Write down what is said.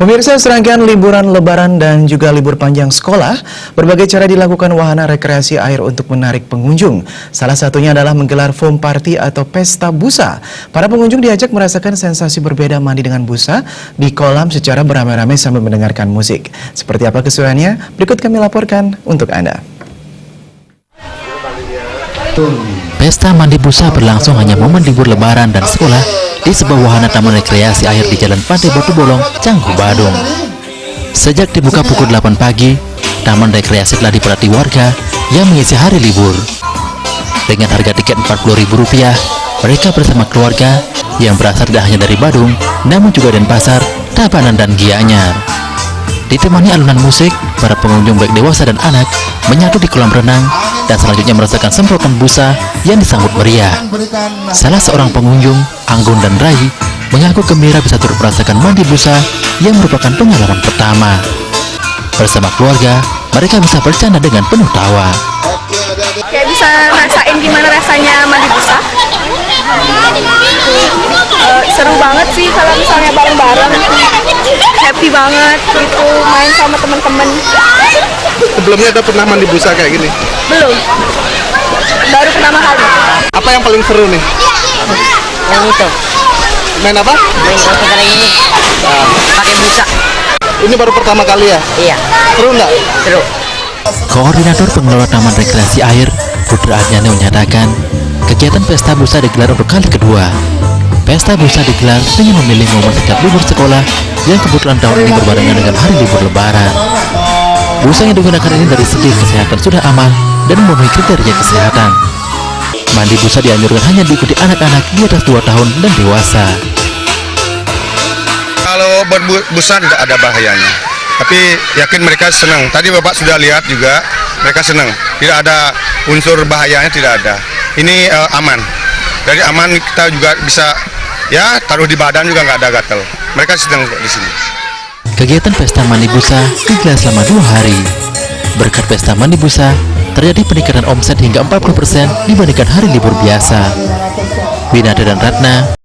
Pemirsa, serangkaian liburan lebaran dan juga libur panjang sekolah, berbagai cara dilakukan wahana rekreasi air untuk menarik pengunjung. Salah satunya adalah menggelar foam party atau pesta busa. Para pengunjung diajak merasakan sensasi berbeda mandi dengan busa di kolam secara beramai-ramai sambil mendengarkan musik. Seperti apa keseruannya? Berikut kami laporkan untuk Anda. Pesta mandi busa berlangsung hanya momen libur lebaran dan sekolah di sebuah wahana taman rekreasi air di Jalan Pantai Batu Bolong, Canggu, Badung. Sejak dibuka pukul 8 pagi, taman rekreasi telah dipadati warga yang mengisi hari libur. Dengan harga tiket Rp40.000, mereka bersama keluarga yang berasal tidak hanya dari Badung, namun juga Denpasar, Tabanan, dan Gianyar. Ditemani alunan musik, para pengunjung baik dewasa dan anak menyatu di kolam renang dan selanjutnya merasakan semprotan busa yang disambut meriah. Salah seorang pengunjung, Anggun dan Rai, mengaku gembira bisa turut merasakan mandi busa yang merupakan pengalaman pertama. Bersama keluarga, mereka bisa bercanda dengan penuh tawa. Kayak bisa ngerasain gimana rasanya mandi busa. Seru banget sih kalau misalnya bareng-bareng, happy banget gitu main sama teman-teman. Sebelumnya ada pernah mandi busa kayak gini? Belum, baru pertama kali. Apa yang paling seru nih? Yang itu, Main apa? main sekarang ini pakai busa. Ini baru pertama kali ya? Iya, Seru nggak? seru. Koordinator pengelola Taman Rekreasi Air, Putra Adnyani, menyatakan kegiatan pesta busa digelar untuk kali kedua. Pesta busa digelar dengan memilih momen setiap libur sekolah yang kebetulan tahun ini berbarengan dengan hari libur lebaran. Busa yang digunakan ini dari segi kesehatan sudah aman dan memenuhi kriteria kesehatan. Mandi busa dianjurkan hanya diikuti anak-anak di atas 2 tahun dan dewasa. Kalau buat busa tidak ada bahayanya, tapi yakin mereka senang. Tadi Bapak sudah lihat juga, mereka senang. Tidak ada unsur bahayanya, tidak ada. Ini aman. Dari aman kita juga bisa ya taruh di badan juga nggak ada gatal. Mereka senang di sini. Kegiatan pesta mandi busa digelar selama 2 hari. Berkat pesta mandi busa, terjadi peningkatan omset hingga 40% dibandingkan hari libur biasa. Winada dan Ratna,